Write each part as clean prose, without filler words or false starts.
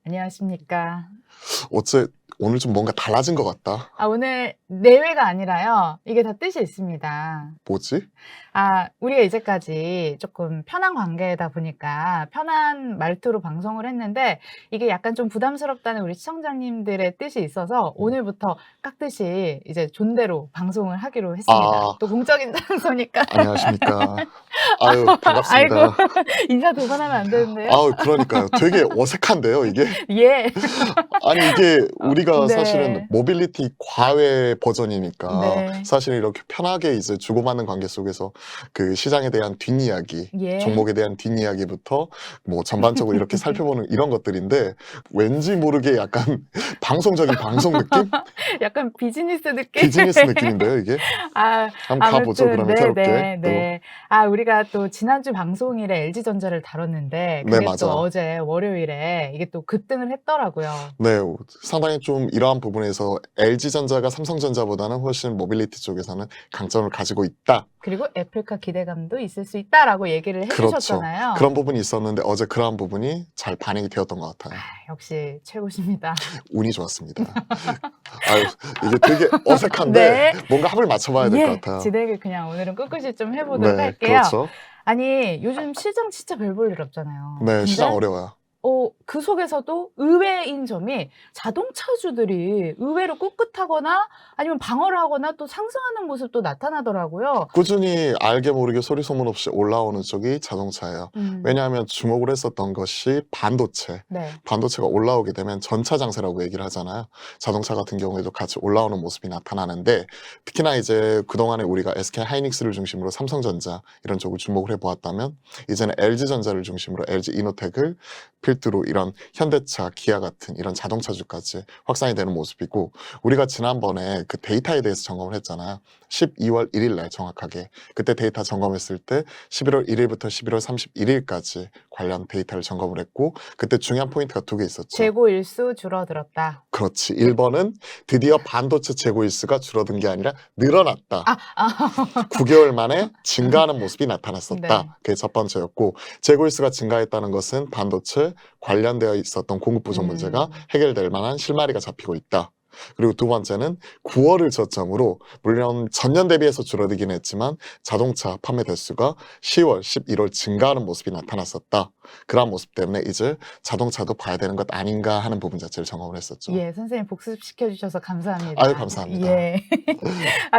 안녕하십니까. 어째 오늘 좀 뭔가 달라진 것 같다. 오늘 내외가 아니라요. 이게 다 뜻이 있습니다. 뭐지? 우리가 이제까지 조금 편한 관계다 보니까 편한 말투로 방송을 했는데 이게 약간 좀 부담스럽다는 우리 시청자님들의 뜻이 있어서 오늘부터 깍듯이 이제 존대로 방송을 하기로 했습니다. 아, 또 공적인 장소니까. 안녕하십니까. 아유, 아이고, 반갑습니다. 인사 두 번 하면 안 되는데요? 아우, 그러니까요. 되게 어색한데요, 이게? 예. 아니, 이게 우리가 네. 사실은 모빌리티 과외 버전이니까 네. 사실 이렇게 편하게 이제 주고받는 관계 속에서 그 시장에 대한 뒷이야기, 예. 종목에 대한 뒷이야기부터 뭐 전반적으로 이렇게 살펴보는 이런 것들인데 왠지 모르게 약간 방송적인 방송 느낌? 약간 비즈니스 느낌? 비즈니스 느낌인데요, 이게? 한번 가보죠, 아무튼 그러면 새롭게. 네네. 우리가 또 지난주 방송일에 LG전자를 다뤘는데 네, 그게 또 맞아요. 어제 월요일에 이게 또 급등을 했더라고요. 네, 상당히 좀 이러한 부분에서 LG전자가 삼성전자보다는 훨씬 모빌리티 쪽에서는 강점을 가지고 있다. 그리고 애플카 기대감도 있을 수 있다라고 얘기를 해 그렇죠. 주셨잖아요. 그런 부분이 있었는데 어제 그러한 부분이 잘 반영이 되었던 것 같아요. 역시 최고십니다. 운이 좋았습니다. 아유, 이게 되게 어색한데 네. 뭔가 합을 맞춰봐야 될 것 예. 같아요. 진행을 그냥 오늘은 꿋꿋이 좀 해 보도록 네, 할게요. 그렇죠. 요즘 시장 진짜 별 볼 일 없잖아요. 네, 시장 근데 어려워요. 그 속에서도 의외인 점이 자동차주들이 의외로 꿋꿋하거나 아니면 방어를 하거나 또 상승하는 모습도 나타나더라고요. 꾸준히 알게 모르게 소리 소문 없이 올라오는 쪽이 자동차예요. 왜냐하면 주목을 했었던 것이 반도체. 네. 반도체가 올라오게 되면 전차 장세라고 얘기를 하잖아요. 자동차 같은 경우에도 같이 올라오는 모습이 나타나는데 특히나 이제 그동안에 우리가 SK 하이닉스를 중심으로 삼성전자 이런 쪽을 주목을 해보았다면 이제는 LG전자를 중심으로 LG 이노텍을 필두로 이런 현대차, 기아 같은 이런 자동차주까지 확산이 되는 모습이고 우리가 지난번에 그 데이터에 대해서 점검을 했잖아요. 12월 1일 날 정확하게 그때 데이터 점검했을 때 11월 1일부터 11월 31일까지 관련 데이터를 점검을 했고 그때 중요한 포인트가 두 개 있었죠. 재고 일수 줄어들었다. 그렇지. 1번은 드디어 반도체 재고 일수가 줄어든 게 아니라 늘어났다. 9개월 만에 증가하는 모습이 나타났었다. 네. 그게 첫 번째였고 재고 일수가 증가했다는 것은 반도체 관련되어 있었던 공급 부족 문제가 해결될 만한 실마리가 잡히고 있다. 그리고 두 번째는 9월을 저점으로 물론 전년 대비해서 줄어들긴 했지만 자동차 판매 대수가 10월, 11월 증가하는 모습이 나타났었다. 그런 모습 때문에 이제 자동차도 봐야 되는 것 아닌가 하는 부분 자체를 점검을 했었죠. 예, 선생님 복습시켜 주셔서 감사합니다. 아유, 감사합니다. 예.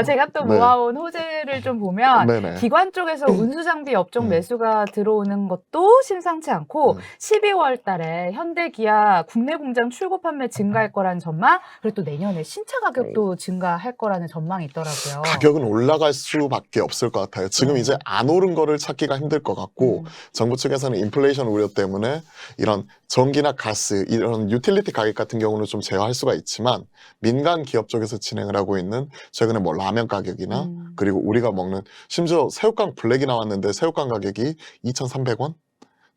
제가 또 네. 모아온 호재를 좀 보면 네네. 기관 쪽에서 운수장비 업종 매수가 들어오는 것도 심상치 않고 12월 달에 현대, 기아 국내 공장 출고 판매 증가할 거라는 전망 그리고 또 내년에 신차 가격도 증가할 거라는 전망이 있더라고요. 가격은 올라갈 수밖에 없을 것 같아요. 지금 이제 안 오른 거를 찾기가 힘들 것 같고 정부 측에서는 인플레이션 우려 때문에 이런 전기나 가스 이런 유틸리티 가격 같은 경우는 좀 제어할 수가 있지만 민간 기업 쪽에서 진행을 하고 있는 최근에 뭐 라면 가격이나 그리고 우리가 먹는 심지어 새우깡 블랙이 나왔는데 새우깡 가격이 2,300원?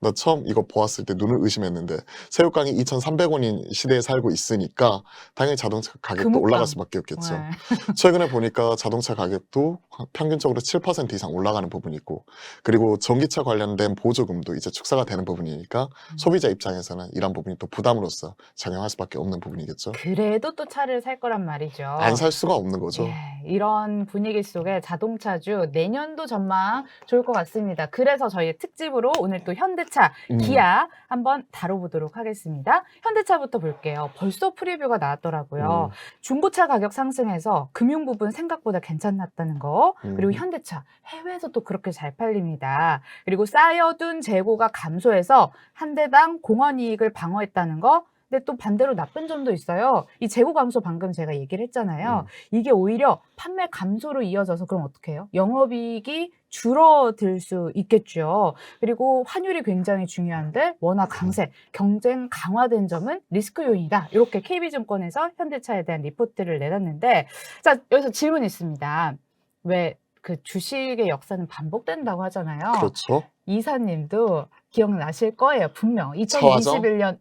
나 처음 이거 보았을 때 눈을 의심했는데 새우깡이 2,300원인 시대에 살고 있으니까 당연히 자동차 가격도 금옥강. 올라갈 수밖에 없겠죠. 네. 최근에 보니까 자동차 가격도 평균적으로 7% 이상 올라가는 부분이 있고 그리고 전기차 관련된 보조금도 이제 축소가 되는 부분이니까 소비자 입장에서는 이런 부분이 또 부담으로서 작용할 수밖에 없는 부분이겠죠. 그래도 또 차를 살 거란 말이죠. 안 살 수가 없는 거죠. 예, 이런 분위기 속에 자동차주 내년도 전망 좋을 것 같습니다. 그래서 저희 특집으로 오늘 또 현대차, 기아 한번 다뤄보도록 하겠습니다. 현대차부터 볼게요. 벌써 프리뷰가 나왔더라고요. 중고차 가격 상승해서 금융 부분 생각보다 괜찮았다는 거. 그리고 현대차 해외에서 또 그렇게 잘 팔립니다. 그리고 쌓여둔 재고가 감소해서 한 대당 공헌이익을 방어했다는 거. 근데 또 반대로 나쁜 점도 있어요. 이 재고 감소 방금 제가 얘기를 했잖아요. 이게 오히려 판매 감소로 이어져서 그럼 어떻게 해요? 영업이익이 줄어들 수 있겠죠. 그리고 환율이 굉장히 중요한데 워낙 강세, 경쟁 강화된 점은 리스크 요인이다. 이렇게 KB증권에서 현대차에 대한 리포트를 내놨는데 자, 여기서 질문이 있습니다. 왜 그 주식의 역사는 반복된다고 하잖아요. 그렇죠. 이사님도 기억나실 거예요. 분명. 차화정? 2021년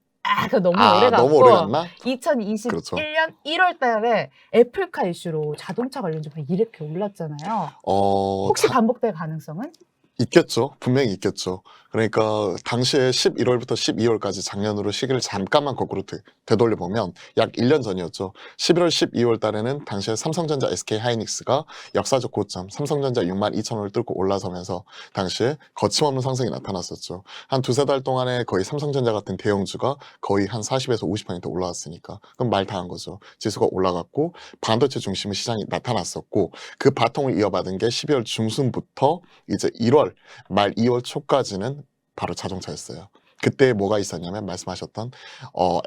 그거 너무 오래 너무 갔고 오래 갔나? 2021년 그렇죠. 1월 달에 애플카 이슈로 자동차 관련주가 이렇게 올랐잖아요. 혹시 반복될 가능성은? 있겠죠. 분명히 있겠죠. 그러니까 당시에 11월부터 12월까지 작년으로 시기를 잠깐만 거꾸로 되돌려보면 약 1년 전이었죠. 11월, 12월 달에는 당시에 삼성전자, SK하이닉스가 역사적 고점, 삼성전자 62,000원을 뚫고 올라서면서 당시에 거침없는 상승이 나타났었죠. 한 두세 달 동안에 거의 삼성전자 같은 대형주가 거의 한 40에서 50% 올라왔으니까 그럼 말 다 한 거죠. 지수가 올라갔고 반도체 중심의 시장이 나타났었고 그 바통을 이어받은 게 12월 중순부터 이제 1월 말 2월 초까지는 바로 자동차였어요. 그때 뭐가 있었냐면 말씀하셨던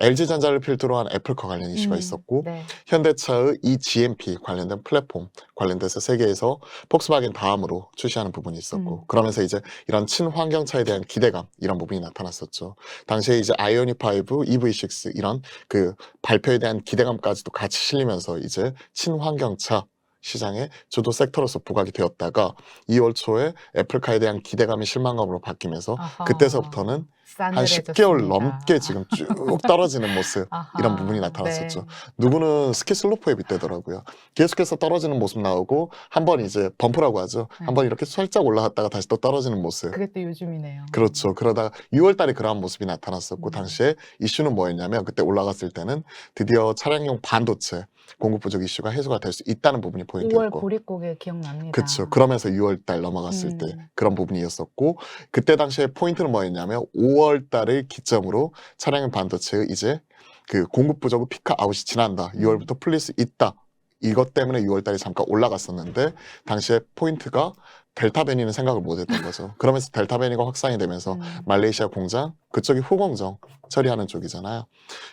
LG전자를 필두로 한 애플과 관련 이슈가 있었고 네. 현대차의 이 GMP 관련된 플랫폼 관련돼서 세계에서 폭스바겐 다음으로 출시하는 부분이 있었고 그러면서 이제 이런 친환경차에 대한 기대감 이런 부분이 나타났었죠. 당시에 이제 아이오닉 5, EV6 이런 그 발표에 대한 기대감까지도 같이 실리면서 이제 친환경차 시장의 주도 섹터로서 부각이 되었다가 2월 초에 애플카에 대한 기대감이 실망감으로 바뀌면서 아하. 그때서부터는 한 10개월 싸늘해졌습니다. 넘게 지금 쭉 떨어지는 모습 아하. 이런 부분이 나타났었죠. 네. 누구는 스키 슬로프에 빗대더라고요. 계속해서 떨어지는 모습 나오고 한 번 이제 범프라고 하죠. 네. 한 번 이렇게 살짝 올라갔다가 다시 또 떨어지는 모습. 그게 또 요즘이네요. 그렇죠. 그러다가 6월 달에 그러한 모습이 나타났었고 음. 당시에 이슈는 뭐였냐면 그때 올라갔을 때는 드디어 차량용 반도체 공급 부족 이슈가 해소가 될 수 있다는 부분이 5월 포인트였고 보릿고개 기억납니다. 그쵸. 그러면서 6월 달 넘어갔을 때 그런 부분이었었고 그때 당시에 포인트는 뭐였냐면 5월 달을 기점으로 차량용 반도체의 이제 그 공급 부족의 피크 아웃이 지난다. 6월부터 풀릴 수 있다. 이것 때문에 6월 달에 잠깐 올라갔었는데 당시에 포인트가 델타 변이는 생각을 못 했던 거죠. 그러면서 델타 변이가 확산이 되면서 말레이시아 공장 그쪽이 후공정 처리하는 쪽이잖아요.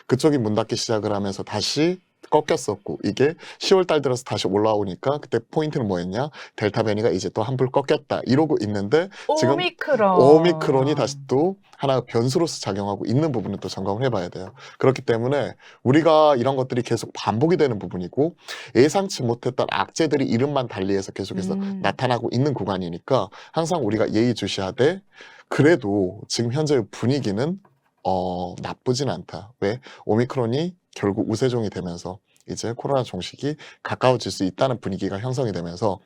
그쪽이 문 닫기 시작을 하면서 다시 꺾였었고 이게 10월 달 들어서 다시 올라오니까 그때 포인트는 뭐였냐? 델타 변이가 이제 또 한풀 꺾였다 이러고 있는데 지금 오미크론이 다시 또 하나 변수로서 작용하고 있는 부분을 또 점검을 해봐야 돼요. 그렇기 때문에 우리가 이런 것들이 계속 반복이 되는 부분이고 예상치 못했던 악재들이 이름만 달리해서 계속해서 나타나고 있는 구간이니까 항상 우리가 예의주시하되 그래도 지금 현재의 분위기는 나쁘진 않다. 왜? 오미크론이 결국 우세종이 되면서 이제 코로나 종식이 가까워질 수 있다는 분위기가 형성이 되면서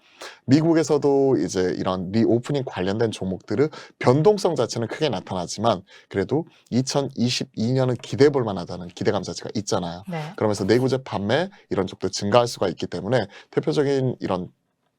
미국에서도 이제 이런 리오프닝 관련된 종목들의 변동성 자체는 크게 나타나지만 그래도 2022년은 기대해 볼 만하다는 기대감 자체가 있잖아요. 네. 그러면서 내구재 판매 이런 쪽도 증가할 수가 있기 때문에 대표적인 이런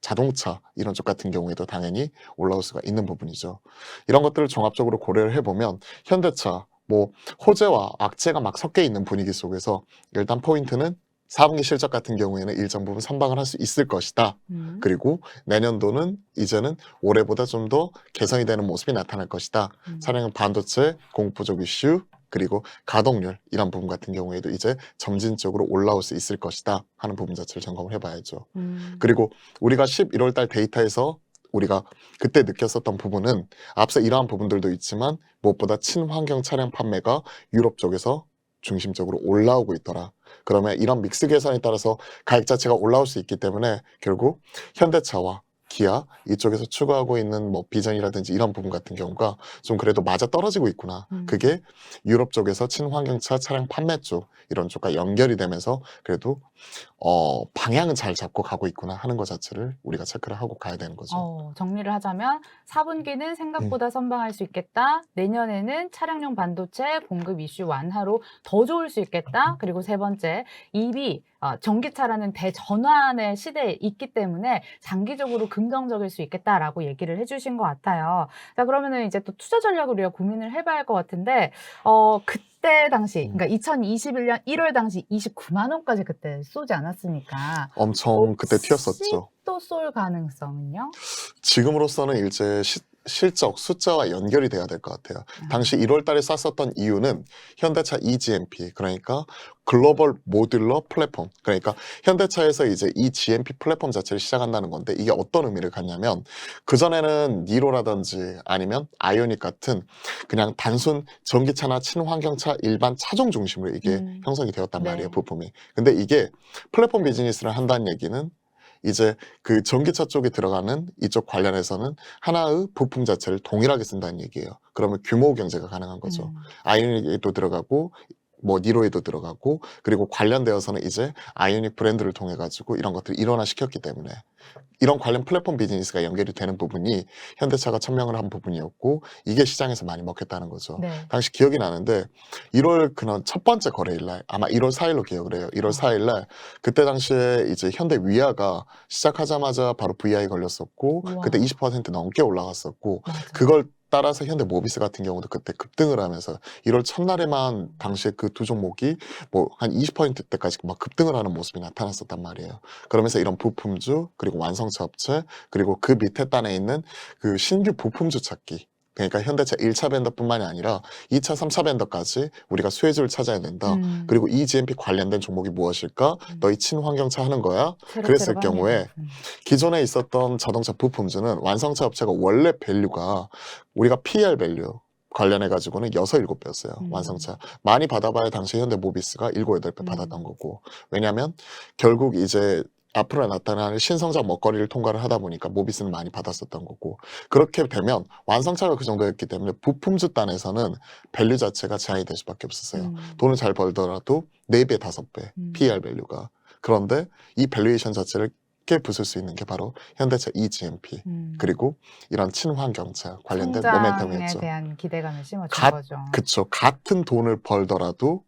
자동차 이런 쪽 같은 경우에도 당연히 올라올 수가 있는 부분이죠. 이런 것들을 종합적으로 고려를 해보면 현대차 뭐 호재와 악재가 막 섞여 있는 분위기 속에서 일단 포인트는 4분기 실적 같은 경우에는 일정 부분 선방을 할 수 있을 것이다. 그리고 내년도는 이제는 올해보다 좀 더 개선이 되는 모습이 나타날 것이다. 차량용 반도체 공급 부족 이슈 그리고 가동률 이런 부분 같은 경우에도 이제 점진적으로 올라올 수 있을 것이다 하는 부분 자체를 점검을 해봐야죠. 그리고 우리가 11월 달 데이터에서 우리가 그때 느꼈었던 부분은 앞서 이러한 부분들도 있지만 무엇보다 친환경 차량 판매가 유럽 쪽에서 중심적으로 올라오고 있더라. 그러면 이런 믹스 개선에 따라서 가격 자체가 올라올 수 있기 때문에 결국 현대차와 기아 이쪽에서 추구하고 있는 뭐 비전이라든지 이런 부분 같은 경우가 좀 그래도 맞아 떨어지고 있구나. 그게 유럽 쪽에서 친환경차 차량 판매 쪽 이런 쪽과 연결이 되면서 그래도 방향은 잘 잡고 가고 있구나 하는 것 자체를 우리가 체크를 하고 가야 되는 거죠. 정리를 하자면 4분기는 생각보다 선방할 수 있겠다. 내년에는 차량용 반도체 공급 이슈 완화로 더 좋을 수 있겠다. 그리고 세 번째, EV 전기차라는 대전환의 시대에 있기 때문에 장기적으로 긍정적일 수 있겠다라고 얘기를 해주신 것 같아요. 자, 그러면은 이제 또 투자 전략을 우리가 고민을 해봐야 할 것 같은데, 그때 당시, 그러니까 2021년 1월 당시 29만 원까지 그때 쏘지 않았습니까? 엄청 그때 튀었었죠. 또 쏠 가능성은요? 지금으로서는 이제 실적 숫자와 연결이 돼야 될 것 같아요. 당시 1월 달에 쐈었던 이유는 현대차 eGMP 그러니까 글로벌 모듈러 플랫폼 그러니까 현대차에서 이제 이 GMP 플랫폼 자체를 시작한다는 건데 이게 어떤 의미를 갖냐면 그전에는 니로라든지 아니면 아이오닉 같은 그냥 단순 전기차나 친환경차 일반 차종 중심으로 이게 형성이 되었단 말이에요. 부품이. 근데 이게 플랫폼 비즈니스를 한다는 얘기는 이제 그 전기차 쪽에 들어가는 이쪽 관련해서는 하나의 부품 자체를 동일하게 쓴다는 얘기예요. 그러면 규모 경제가 가능한 거죠. 아이오닉도 들어가고 뭐 니로에도 들어가고 그리고 관련되어서는 이제 아이오닉 브랜드를 통해 가지고 이런 것들을 일원화시켰기 때문에 이런 관련 플랫폼 비즈니스가 연결이 되는 부분이 현대차가 천명을 한 부분이었고 이게 시장에서 많이 먹혔다는 거죠. 네. 당시 기억이 나는데 1월 그날 첫 번째 거래일 날 아마 1월 4일로 기억을 해요. 1월 4일 날 그때 당시에 이제 현대 위아가 시작하자마자 바로 VI 걸렸었고 우와. 그때 20% 넘게 올라갔었고 맞아. 그걸 따라서 현대 모비스 같은 경우도 그때 급등을 하면서 1월 첫날에만 당시에 그 두 종목이 뭐 한 20%대까지 막 급등을 하는 모습이 나타났었단 말이에요. 그러면서 이런 부품주 그리고 완성차 업체 그리고 그 밑에 단에 있는 그 신규 부품주 찾기 그러니까 현대차 1차 벤더뿐만이 아니라 2차, 3차 벤더까지 우리가 수혜주를 찾아야 된다. 그리고 이 GMP 관련된 종목이 무엇일까? 너희 친환경차 하는 거야? 새로 그랬을 합니다. 경우에 기존에 있었던 자동차 부품주는 완성차 업체가 원래 밸류가 우리가 PER 밸류 관련해 가지고는 6, 7배였어요. 완성차. 많이 받아봐야 당시 현대 모비스가 7, 8배 받았던 거고. 왜냐하면 결국 이제 앞으로 나타나는 신성장 먹거리를 통과를 하다 보니까 모비스는 많이 받았었던 거고 그렇게 되면 완성차가 그 정도였기 때문에 부품주 단에서는 밸류 자체가 제한이 될 수밖에 없었어요. 돈을 잘 벌더라도 4배, 5배 PER 밸류가. 그런데 이 밸류에이션 자체를 깨 부술 수 있는 게 바로 현대차 eGMP 그리고 이런 친환경차 관련된 성장에 모멘텀이었죠. 대한 기대감을 심어준 거죠. 그쵸. 같은 돈을 벌더라도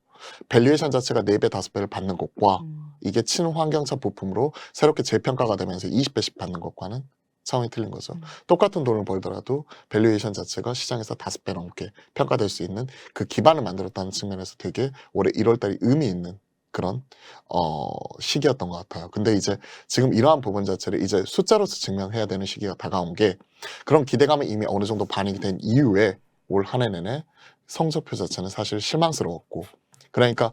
밸류에이션 자체가 4배, 5배를 받는 것과 이게 친환경차 부품으로 새롭게 재평가가 되면서 20배씩 받는 것과는 차원이 틀린 거죠. 똑같은 돈을 벌더라도 밸류에이션 자체가 시장에서 5배 넘게 평가될 수 있는 그 기반을 만들었다는 측면에서 되게 올해 1월달이 의미 있는 그런 시기였던 것 같아요. 근데 이제 지금 이러한 부분 자체를 이제 숫자로서 증명해야 되는 시기가 다가온 게 그런 기대감이 이미 어느 정도 반영이 된 이후에 올 한 해 내내 성적표 자체는 사실 실망스러웠고 그러니까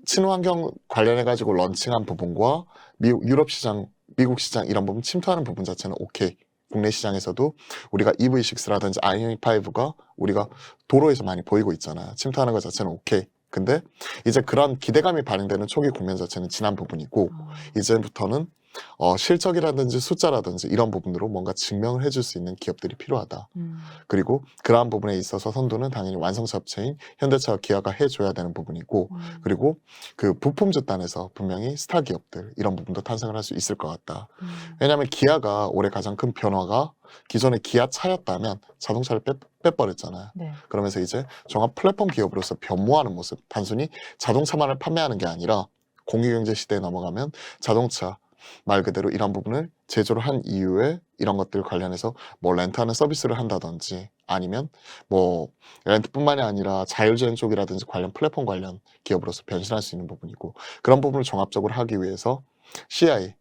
친환경 관련해 가지고 런칭한 부분과 유럽 시장, 미국 시장 이런 부분 침투하는 부분 자체는 오케이. 국내 시장에서도 우리가 EV6라든지 아이오닉 5가 우리가 도로에서 많이 보이고 있잖아요. 침투하는 것 자체는 오케이. 근데 이제 그런 기대감이 반영되는 초기 국면 자체는 지난 부분이고 이제부터는 실적이라든지 숫자라든지 이런 부분으로 뭔가 증명을 해줄 수 있는 기업들이 필요하다. 그리고 그러한 부분에 있어서 선두는 당연히 완성차 업체인 현대차와 기아가 해줘야 되는 부분이고 그리고 그 부품주 단에서 분명히 스타 기업들 이런 부분도 탄생을 할 수 있을 것 같다. 왜냐하면 기아가 올해 가장 큰 변화가 기존의 기아차였다면 자동차를 빼버렸잖아요. 네. 그러면서 이제 종합 플랫폼 기업으로서 변모하는 모습 단순히 자동차만을 판매하는 게 아니라 공유경제 시대에 넘어가면 자동차 말 그대로 이런 부분을 제조를 한 이후에 이런 것들 관련해서 뭐 렌트하는 서비스를 한다든지 아니면 뭐 렌트뿐만이 아니라 자율주행 쪽이라든지 관련 플랫폼 관련 기업으로서 변신할 수 있는 부분이고 그런 부분을 종합적으로 하기 위해서 CI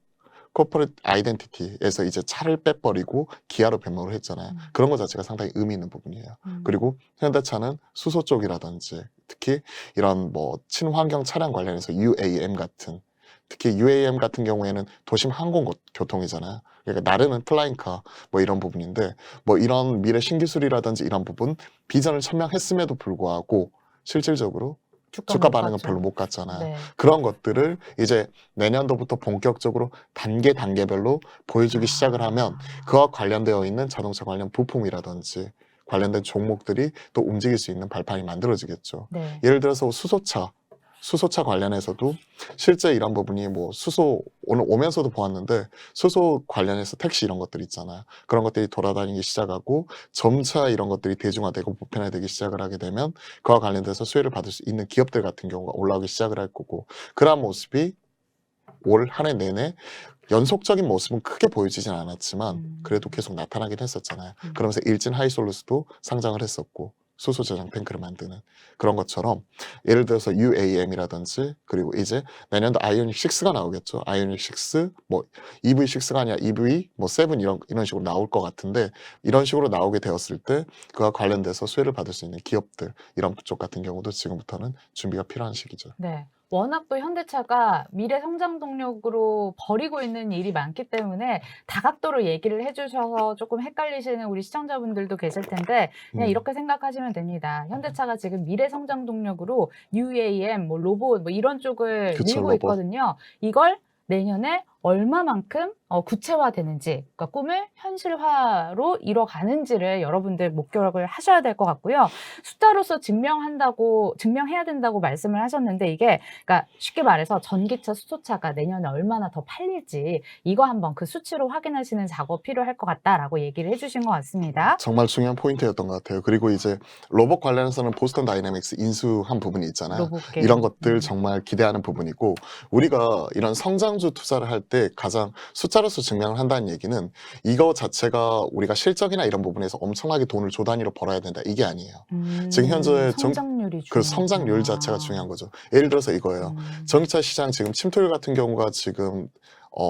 코퍼레이트 아이덴티티에서 이제 차를 빼버리고 기아로 변모를 했잖아요. 그런 것 자체가 상당히 의미 있는 부분이에요. 그리고 현대차는 수소 쪽이라든지 특히 이런 뭐 친환경 차량 관련해서 UAM 같은 특히 UAM 같은 경우에는 도심 항공교통이잖아요. 그러니까 나르는 플라잉카 뭐 이런 부분인데 뭐 이런 미래 신기술이라든지 이런 부분 비전을 천명했음에도 불구하고 실질적으로 주가 반응은 별로 못 갔잖아요. 네. 그런 것들을 이제 내년도부터 본격적으로 단계별로 보여주기 시작을 하면 그와 관련되어 있는 자동차 관련 부품이라든지 관련된 종목들이 또 움직일 수 있는 발판이 만들어지겠죠. 네. 예를 들어서 수소차 관련해서도 실제 이런 부분이 뭐 수소 오늘 오면서도 보았는데 수소 관련해서 택시 이런 것들 있잖아요. 그런 것들이 돌아다니기 시작하고 점차 이런 것들이 대중화되고 보편화되기 시작을 하게 되면 그와 관련돼서 수혜를 받을 수 있는 기업들 같은 경우가 올라오기 시작을 할 거고 그러한 모습이 올 한 해 내내 연속적인 모습은 크게 보여지진 않았지만 그래도 계속 나타나긴 했었잖아요. 그러면서 일진 하이솔루스도 상장을 했었고 수소 저장 탱크를 만드는 그런 것처럼 예를 들어서 UAM이라든지 그리고 이제 내년도 아이오닉 6가 나오겠죠. 아이오닉 6, 뭐 EV6가 아니라 EV 뭐 7 이런 식으로 나올 것 같은데 이런 식으로 나오게 되었을 때 그와 관련돼서 수혜를 받을 수 있는 기업들 이런 쪽 같은 경우도 지금부터는 준비가 필요한 시기죠. 네. 워낙 또 현대차가 미래 성장 동력으로 벌이고 있는 일이 많기 때문에 다각도로 얘기를 해주셔서 조금 헷갈리시는 우리 시청자분들도 계실 텐데 그냥 이렇게 생각하시면 됩니다. 현대차가 지금 미래 성장 동력으로 UAM, 뭐 로봇 뭐 이런 쪽을 그쵸, 밀고 로봇. 있거든요. 이걸 내년에 얼마만큼 구체화되는지, 그러니까 꿈을 현실화로 이뤄가는지를 여러분들 목격을 하셔야 될 것 같고요. 숫자로서 증명해야 된다고 말씀을 하셨는데 이게 그러니까 쉽게 말해서 전기차, 수소차가 내년에 얼마나 더 팔릴지 이거 한번 그 수치로 확인하시는 작업 필요할 것 같다라고 얘기를 해주신 것 같습니다. 정말 중요한 포인트였던 것 같아요. 그리고 이제 로봇 관련해서는 보스턴 다이내믹스 인수한 부분이 있잖아요. 로봇계. 이런 것들 정말 기대하는 부분이고 우리가 이런 성장주 투자를 할 때 가장 숫자로서 증명을 한다는 얘기는 이거 자체가 우리가 실적이나 이런 부분에서 엄청나게 돈을 조 단위로 벌어야 된다 이게 아니에요. 지금 현재 성장률이 그 중요하구나. 성장률 자체가 중요한 거죠. 예를 들어서 이거예요. 전기차 시장 지금 침투율 같은 경우가 지금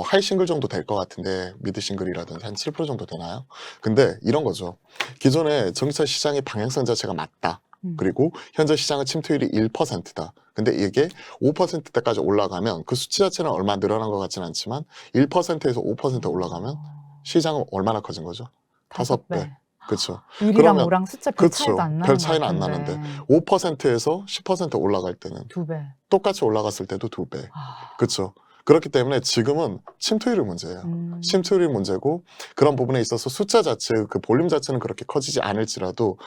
하이 싱글 정도 될 것 같은데 미드 싱글이라든지 한 7% 정도 되나요? 근데 이런 거죠. 기존에 전기차 시장의 방향성 자체가 맞다. 그리고 현재 시장의 침투율이 1%다. 근데 이게 5%대까지 올라가면 그 수치 자체는 얼마 늘어난 것 같지는 않지만 1%에서 5% 올라가면 시장은 얼마나 커진 거죠? 5배. 그렇죠. 일이랑 그러면 5랑 숫자 별 차이도 안 나는 별 것 차이는 안 같은데. 나는데 5%에서 10% 올라갈 때는 2배. 똑같이 올라갔을 때도 2배. 아, 그렇죠. 그렇기 때문에 지금은 침투율이 문제예요. 침투율이 문제고 그런 부분에 있어서 숫자 자체, 그 볼륨 자체는 그렇게 커지지 않을지라도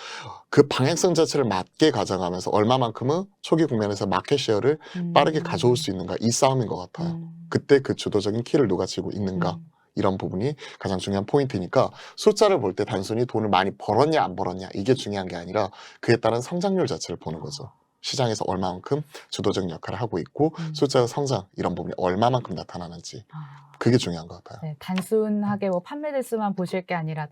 그 방향성 자체를 맞게 가져가면서 얼마만큼은 초기 국면에서 마켓 셰어를 빠르게 가져올 수 있는가 이 싸움인 것 같아요. 그때 그 주도적인 키를 누가 쥐고 있는가 이런 부분이 가장 중요한 포인트니까 숫자를 볼 때 단순히 돈을 많이 벌었냐 안 벌었냐 이게 중요한 게 아니라 그에 따른 성장률 자체를 보는 거죠. 시장에서 얼마만큼 주도적인 역할을 하고 있고 숫자의 성장 이런 부분이 얼마만큼 나타나는지 그게 중요한 것 같아요. 네, 단순하게 뭐 판매 대수만 보실 게 아니라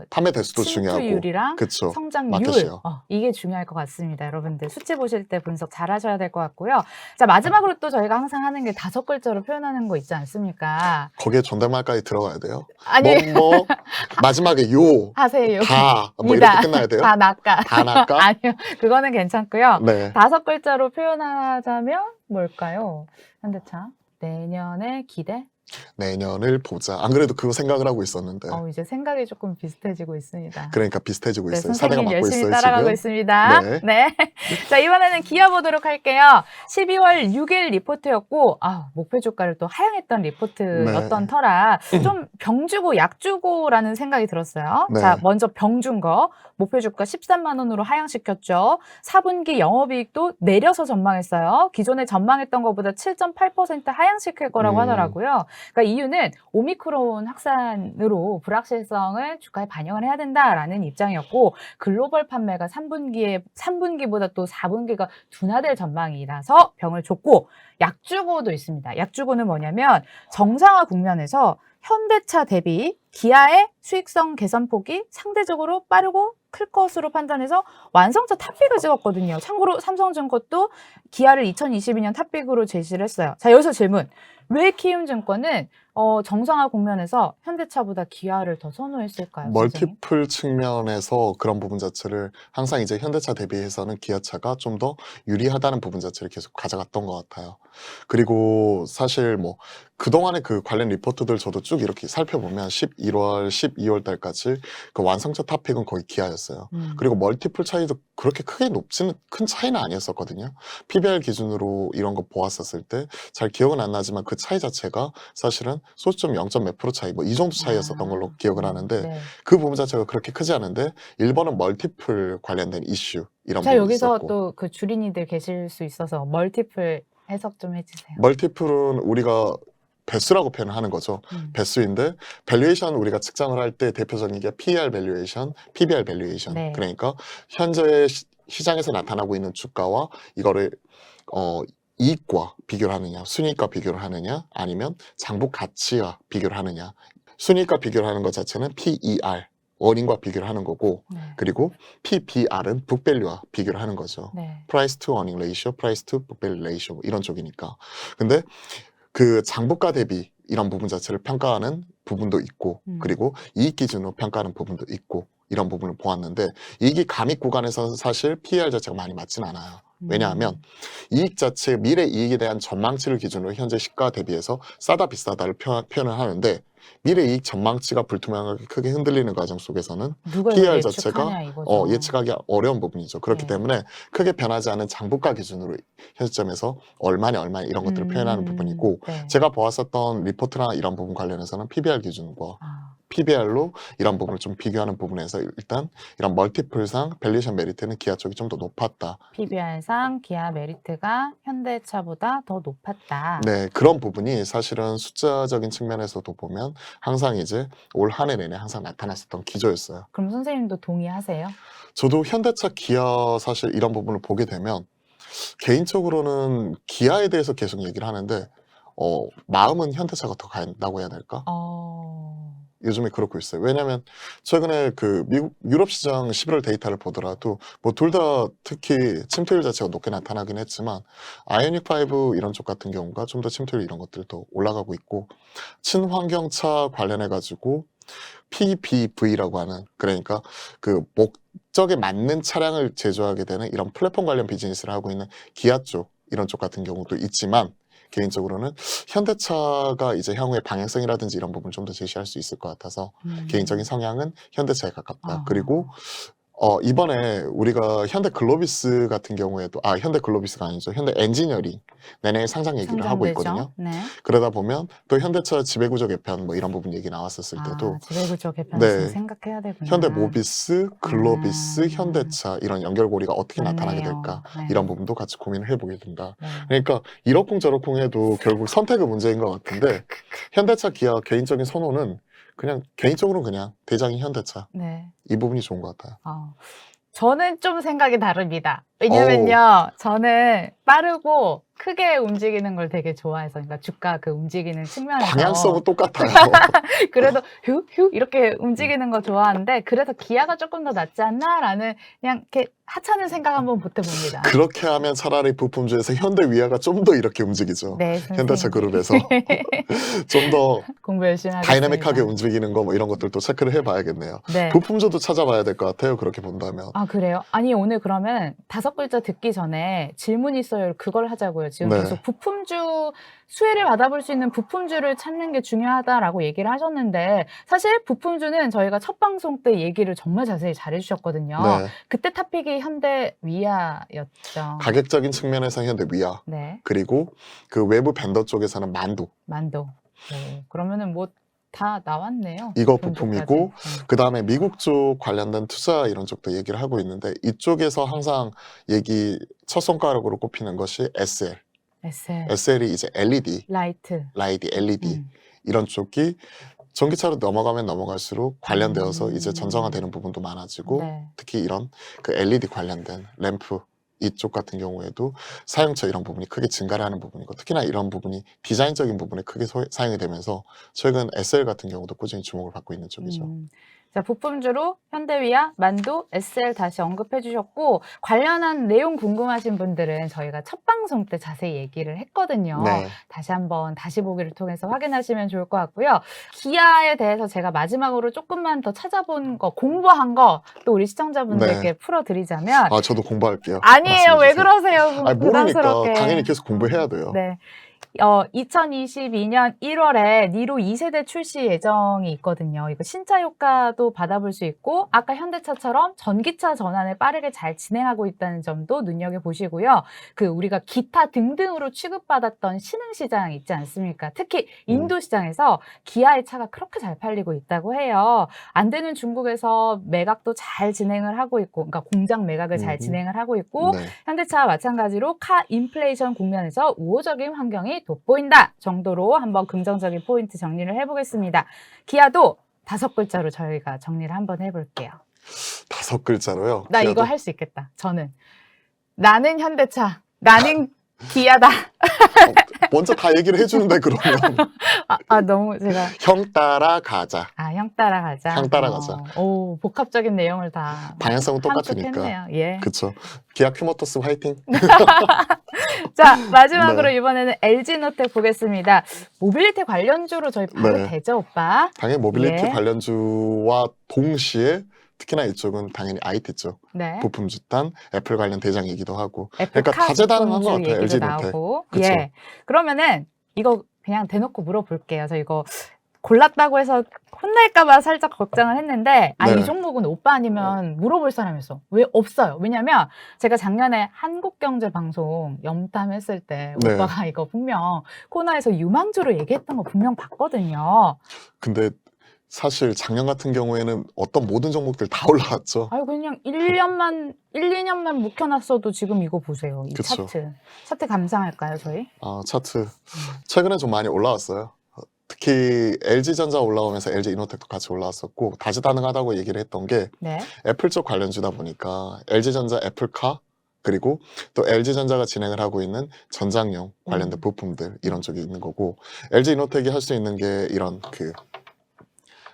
판매 대수도 중요하고 침투율이랑 그쵸. 마켓 성장률 셰어. 이게 중요할 것 같습니다. 여러분들 수치 보실 때 분석 잘 하셔야 될 것 같고요. 자, 마지막으로 또 저희가 항상 하는 게 5글자로 표현하는 거 있지 않습니까? 거기에 존댓말까지 들어가야 돼요? 아니, 뭐 마지막에 요, 하세요. 다 뭐 이다. 이렇게 끝나야 돼요? 다 낚아. 다 낚아? 아니요. 그거는 괜찮고요. 네. 5글자로 표현하자면 뭘까요? 현대차. 내년의 기대? 내년을 보자. 안 그래도 그거 생각을 하고 있었는데. 이제 생각이 조금 비슷해지고 있습니다. 그러니까 비슷해지고 네, 있어요. 사대가 선생님 맡고 열심히 있어요, 따라가고 지금. 있습니다. 네. 네. 자, 이번에는 기아 보도록 할게요. 12월 6일 리포트였고, 목표 주가를 또 하향했던 리포트였던 네. 터라 좀 병주고 약주고라는 생각이 들었어요. 네. 자, 먼저 병준 거. 목표 주가 13만 원으로 하향시켰죠. 4분기 영업이익도 내려서 전망했어요. 기존에 전망했던 것보다 7.8% 하향시킬 거라고 하더라고요. 그러니까 이유는 오미크론 확산으로 불확실성을 주가에 반영을 해야 된다라는 입장이었고 글로벌 판매가 3분기보다 또 4분기가 둔화될 전망이라서 병을 줬고 약주고도 있습니다. 약주고는 뭐냐면 정상화 국면에서 현대차 대비 기아의 수익성 개선폭이 상대적으로 빠르고 클 것으로 판단해서 완성차 탑픽을 찍었거든요. 참고로 삼성증권도 기아를 2022년 탑픽으로 제시를 했어요. 자, 여기서 질문. 왜 키움증권은 정상화 국면에서 현대차보다 기아를 더 선호했을까요? 멀티플 측면에서 그런 부분 자체를 항상 이제 현대차 대비해서는 기아차가 좀 더 유리하다는 부분 자체를 계속 가져갔던 것 같아요. 그리고 사실 뭐 그동안의 그 관련 리포트들 저도 쭉 이렇게 살펴보면 11월, 12월 달까지 그 완성차 탑픽은 거의 기아였어요. 그리고 멀티플 차이도 그렇게 크게 높지는 큰 차이는 아니었었거든요. PBR 기준으로 이런 거 보았었을 때 잘 기억은 안 나지만 그 차이 자체가 사실은 소수점 0. 몇 프로 차이 뭐 이 정도 차이였었던 걸로 기억을 하는데 네. 그 부분 자체가 그렇게 크지 않은데 일본은 멀티플 관련된 이슈 이런 자, 부분이 여기서 있었고 또 그 주린이들 계실 수 있어서 멀티플 해석 좀 해주세요. 멀티플은 우리가 배수라고 표현하는 거죠. 배수인데 밸류에이션 우리가 측정을 할 때 대표적인 게 PER 밸류에이션, PBR 밸류에이션. 네. 그러니까 현재 시장에서 나타나고 있는 주가와 이거를 이익과 비교를 하느냐, 순이익과 비교를 하느냐, 아니면 장부 가치와 비교를 하느냐. 순이익과 비교를 하는 것 자체는 PER, 어닝과 비교를 하는 거고, 네. 그리고 PBR은 북밸류와 비교를 하는 거죠. 네. Price to Earning Ratio, Price to Book Value Ratio 뭐 이런 쪽이니까. 근데 그 장부가 대비 이런 부분 자체를 평가하는 부분도 있고, 그리고 이익 기준으로 평가하는 부분도 있고, 이런 부분을 보았는데 이익이 감익 구간에서는 사실 PER 자체가 많이 맞진 않아요. 왜냐하면 이익 자체, 미래 이익에 대한 전망치를 기준으로 현재 시가 대비해서 싸다 비싸다를 표현을 하는데 미래 이익 전망치가 불투명하게 크게 흔들리는 과정 속에서는 누가 이걸 PER 자체가 예측하냐 이거죠. 예측하기 어려운 부분이죠. 그렇기 네. 때문에 크게 변하지 않은 장부가 기준으로 현시점에서 얼마냐 이런 것들을 표현하는 부분이고 네. 제가 보았었던 리포트나 이런 부분 관련해서는 PBR 기준과 아, PBR로 이런 부분을 좀 비교하는 부분에서 일단 이런 멀티플상 밸류에이션 메리트는 기아 쪽이 좀 더 높았다. PBR상 기아 메리트가 현대차보다 더 높았다. 네, 그런 부분이 사실은 숫자적인 측면에서도 보면 항상 이제 올 한 해 내내 항상 나타났었던 기조였어요. 그럼 선생님도 동의하세요? 저도 현대차, 기아 사실 이런 부분을 보게 되면 개인적으로는 기아에 대해서 계속 얘기를 하는데 마음은 현대차가 더 간다고 해야 될까? 요즘에 그렇고 있어요. 왜냐하면 최근에 그 미국 유럽 시장 11월 데이터를 보더라도 뭐 둘 다 특히 침투율 자체가 높게 나타나긴 했지만 아이오닉 5 이런 쪽 같은 경우가 좀 더 침투율 이런 것들도 올라가고 있고 친환경차 관련해 가지고 PBV라고 하는 그러니까 그 목적에 맞는 차량을 제조하게 되는 이런 플랫폼 관련 비즈니스를 하고 있는 기아 쪽 이런 쪽 같은 경우도 있지만 개인적으로는 현대차가 이제 향후의 방향성이라든지 이런 부분을 좀 더 제시할 수 있을 것 같아서 개인적인 성향은 현대차에 가깝다. 그리고 이번에 우리가 현대 글로비스 같은 경우에도 현대 글로비스가 아니죠. 현대 엔지니어링 내내 상장 얘기를 하고 상장되죠. 있거든요. 네. 그러다 보면 또 현대차 지배구조 개편 뭐 이런 부분 얘기 나왔었을 때도 지배구조 개편 네. 생각해야 되구나. 현대 모비스, 글로비스, 현대차 이런 연결고리가 어떻게 나타나게 맞네요. 될까 네. 이런 부분도 같이 고민을 해보게 된다. 네. 그러니까 이러쿵저러쿵 해도 결국 선택의 문제인 것 같은데 현대차, 기아 개인적인 선호는 그냥 개인적으로 그냥 대장인 현대차 네. 이 부분이 좋은 것 같아요. 저는 좀 생각이 다릅니다. 왜냐면요, 저는 빠르고 크게 움직이는 걸 되게 좋아해서, 그러니까 주가 그 움직이는 측면에서. 방향성은 똑같아요. 그래도 휴 이렇게 움직이는 거 좋아하는데, 그래서 기아가 조금 더 낫지 않나라는 그냥 이렇게 하찮은 생각 한번 보태봅니다. 그렇게 하면 차라리 부품주에서 현대 위아가 좀 더 이렇게 움직이죠. 네, 선생님. 현대차 그룹에서 좀 더 공부 열심히 하겠습니다. 다이나믹하게 움직이는 거 뭐 이런 것들도 체크를 해봐야겠네요. 네. 부품주도 찾아봐야 될 것 같아요. 그렇게 본다면. 그래요? 아니, 오늘 그러면 5글자 듣기 전에 질문이 있어요. 그걸 하자고요. 지금 네. 계속 부품주, 수혜를 받아볼 수 있는 부품주를 찾는 게 중요하다라고 얘기를 하셨는데, 사실 부품주는 저희가 첫 방송 때 얘기를 정말 자세히 잘해주셨거든요. 네. 그때 토픽이 현대 위아였죠. 가격적인 측면에서 현대 위아. 네, 그리고 그 외부 벤더 쪽에서는 만두. 만도. 그러면은 뭐 다 나왔네요. 이거 부품주까지. 부품이고 그 다음에 미국 쪽 관련된 투자 이런 쪽도 얘기를 하고 있는데 이쪽에서 항상 첫 손가락으로 꼽히는 것이 SL. SL, SL이 이제 LED, 라이트. LED 이런 쪽이 전기차로 넘어가면 넘어갈수록 관련되어서 이제 전장화되는 부분도 많아지고 네. 특히 이런 그 LED 관련된 램프 이쪽 같은 경우에도 사용처 이런 부분이 크게 증가를 하는 부분이고 특히나 이런 부분이 디자인적인 부분에 크게 사용이 되면서 최근 SL 같은 경우도 꾸준히 주목을 받고 있는 쪽이죠. 자, 부품주로 현대위아, 만두, SL 다시 언급해 주셨고 관련한 내용 궁금하신 분들은 저희가 첫 방송 때 자세히 얘기를 했거든요. 네. 다시 한번 다시 보기를 통해서 확인하시면 좋을 것 같고요. 기아에 대해서 제가 마지막으로 조금만 더 찾아본 거, 공부한 거 또 우리 시청자분들께 풀어드리자면 저도 공부할게요. 아니에요. 왜 말씀해 주세요. 그러세요? 모르니까 부담스럽게. 당연히 계속 공부해야 돼요. 네. 2022년 1월에 니로 2세대 출시 예정이 있거든요. 이거 신차 효과도 받아볼 수 있고 아까 현대차처럼 전기차 전환을 빠르게 잘 진행하고 있다는 점도 눈여겨보시고요. 그 우리가 기타 등등으로 취급받았던 신흥시장 있지 않습니까? 특히 인도 시장에서 기아의 차가 그렇게 잘 팔리고 있다고 해요. 안 되는 중국에서 매각도 잘 진행을 하고 있고 그러니까 공장 매각을 잘 진행을 하고 있고 네. 현대차와 마찬가지로 카 인플레이션 국면에서 우호적인 환경이 돋보인다 정도로 한번 긍정적인 포인트 정리를 해보겠습니다. 기아도 5글자로 저희가 정리를 한번 해볼게요. 5글자로요? 나 기아도? 이거 할 수 있겠다. 저는 나는 현대차, 나는 기아다. 먼저 다 얘기를 해주는데 그러면 너무 제가 형 따라가자. 형 따라가자. 형 따라가자. 오, 복합적인 내용을 다 방향성은 똑같으니까. 함축했네요. 예. 그쵸. 기아 큐모터스 화이팅. 자, 마지막으로 네. 이번에는 LG노텍 보겠습니다. 모빌리티 관련주로 저희 바로 네. 되죠, 오빠? 당연히 모빌리티 예. 관련주와 동시에 특히나 이쪽은 당연히 IT 쪽 네. 부품 집단, 애플 관련 대장이기도 하고. 애플 그러니까 카 다재다능한 것 부품주 같아요. 얘기도 LG노텍. 나오고. 그쵸. 예. 그러면은 이거 그냥 대놓고 물어볼게요. 저 이거 골랐다고 해서 혼날까봐 살짝 걱정을 했는데, 이 네. 종목은 오빠 아니면 물어볼 사람이 있어. 왜 없어요? 왜냐면 제가 작년에 한국경제방송 염탐했을 때 네. 오빠가 이거 분명 코너에서 유망주로 얘기했던 거 분명 봤거든요. 근데 사실 작년 같은 경우에는 어떤 모든 종목들 다 올라왔죠. 아유, 그냥 1년만, 1, 2년만 묵혀놨어도 지금 이거 보세요. 이 그쵸. 차트. 차트 감상할까요, 저희? 차트. 최근에 좀 많이 올라왔어요. 특히 LG전자 올라오면서 LG이노텍도 같이 올라왔었고, 다재다능하다고 얘기를 했던 게 네. 애플 쪽 관련주다 보니까 LG전자 애플카, 그리고 또 LG전자가 진행을 하고 있는 전장용 관련된 부품들, 이런 쪽이 있는 거고, LG이노텍이 할 수 있는 게 이런 그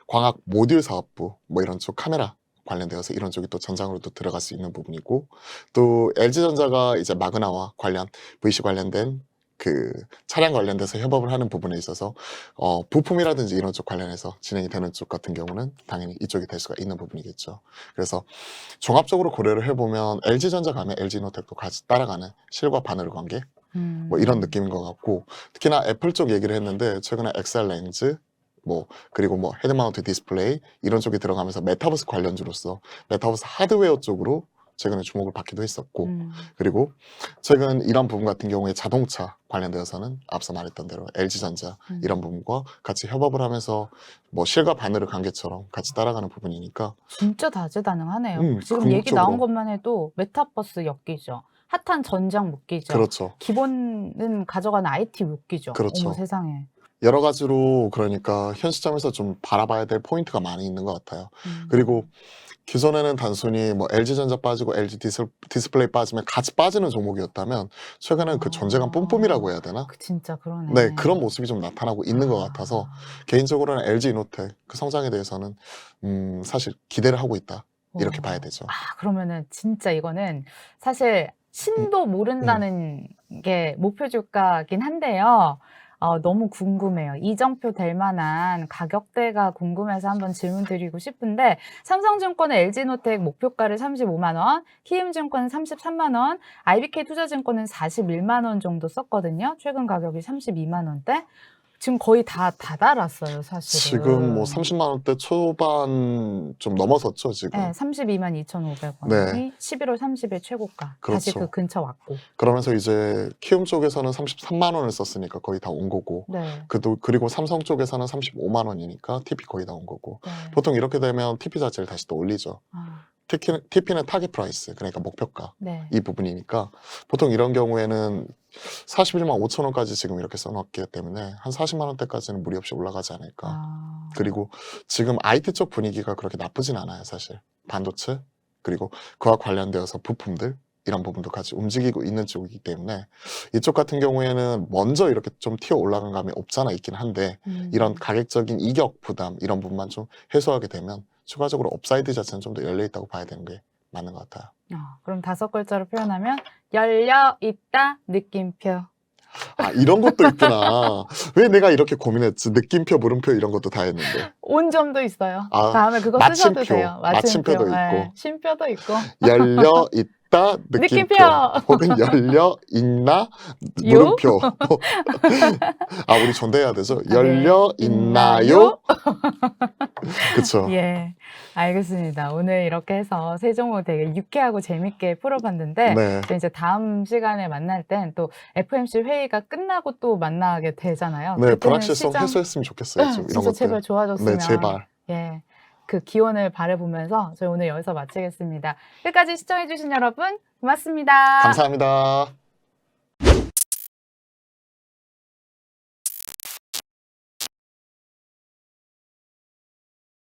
광학 모듈 사업부, 뭐 이런 쪽 카메라 관련되어서 이런 쪽이 또 전장으로 또 들어갈 수 있는 부분이고, 또 LG전자가 이제 마그나와 관련 VC 관련된 그 차량 관련돼서 협업을 하는 부분에 있어서 부품이라든지 이런 쪽 관련해서 진행이 되는 쪽 같은 경우는 당연히 이쪽이 될 수가 있는 부분이겠죠. 그래서 종합적으로 고려를 해보면 LG전자 가면 LG노텍도 같이 따라가는 실과 바늘 관계, 뭐 이런 느낌인 것 같고, 특히나 애플 쪽 얘기를 했는데 최근에 XR 렌즈, 그리고 헤드마운트 디스플레이 이런 쪽이 들어가면서 메타버스 관련주로서 메타버스 하드웨어 쪽으로 최근에 주목을 받기도 했었고, 그리고 최근 이런 부분 같은 경우에 자동차 관련되어서는 앞서 말했던 대로 LG전자 이런 부분과 같이 협업을 하면서 실과 바늘의 관계처럼 같이 따라가는 부분이니까 진짜 다재다능하네요. 지금 얘기 궁극적으로. 나온 것만 해도 메타버스 엮이죠. 핫한 전장 묶이죠. 그렇죠. 기본은 가져가는 IT 묶이죠. 그렇죠. 어머 세상에. 여러 가지로 그러니까 현 시점에서 좀 바라봐야 될 포인트가 많이 있는 것 같아요. 그리고 기존에는 단순히 LG전자 빠지고 LG 디스플레이 빠지면 같이 빠지는 종목이었다면 최근에는 그 존재감 뿜뿜이라고 해야 되나? 진짜 그러네. 네, 그런 모습이 좀 나타나고 있는 것 같아서 개인적으로는 LG이노텍 그 성장에 대해서는 사실 기대를 하고 있다. 이렇게 봐야 되죠. 그러면은 진짜 이거는 사실 신도 모른다는 게 목표 주가긴 한데요. 너무 궁금해요. 이정표 될 만한 가격대가 궁금해서 한번 질문 드리고 싶은데, 삼성증권은 LG노텍 목표가를 35만 원, 키움증권은 33만 원, IBK 투자증권은 41만 원 정도 썼거든요. 최근 가격이 32만 원대. 지금 거의 다 달았어요, 사실은. 지금 30만 원대 초반 좀 넘어섰죠, 지금. 네, 32만 2,500원이 네. 11월 30일 최고가. 그렇죠. 다시 그 근처 왔고. 그러면서 이제 키움 쪽에서는 33만 원을 썼으니까 거의 다 온 거고, 네. 그리고 삼성 쪽에서는 35만 원이니까 TP 거의 다 온 거고, 네. 보통 이렇게 되면 TP 자체를 다시 또 올리죠. TP는 타깃 프라이스, 그러니까 목표가 네. 이 부분이니까 보통 이런 경우에는 41만 5천 원까지 지금 이렇게 써놨기 때문에 한 40만 원대까지는 무리 없이 올라가지 않을까. 그리고 지금 IT 쪽 분위기가 그렇게 나쁘진 않아요, 사실. 반도체, 그리고 그와 관련되어서 부품들, 이런 부분도 같이 움직이고 있는 쪽이기 때문에 이쪽 같은 경우에는 먼저 이렇게 좀 튀어 올라간 감이 없잖아 있긴 한데, 이런 가격적인 이격 부담 이런 부분만 좀 해소하게 되면 추가적으로 업사이드 자체는 좀 더 열려있다고 봐야 되는 게 맞는 것 같아요. 그럼 5글자로 표현하면 열려있다 느낌표. 이런 것도 있구나. 왜 내가 이렇게 고민했지? 느낌표, 물음표 이런 것도 다 했는데. 온점도 있어요. 다음에 그거 마침표, 쓰셔도 돼요. 마침표도 있고. 쉼표도 있고. 열려있다 느낌표. 혹은 열려있나 물음표. 우리 존대해야 되죠? 열려있나요? 그쵸. 예, 알겠습니다. 오늘 이렇게 해서 세 종목 되게 유쾌하고 재밌게 풀어봤는데, 네. 이제 다음 시간에 만날 땐 또 FOMC 회의가 끝나고 또 만나게 되잖아요. 네, 그때는 불확실성 시장 해소했으면 좋겠어요. 좀 이런 진짜 것들. 제발 좋아졌으면. 네, 제발. 예, 그 기원을 바라보면서 저희 오늘 여기서 마치겠습니다. 끝까지 시청해주신 여러분 고맙습니다. 감사합니다.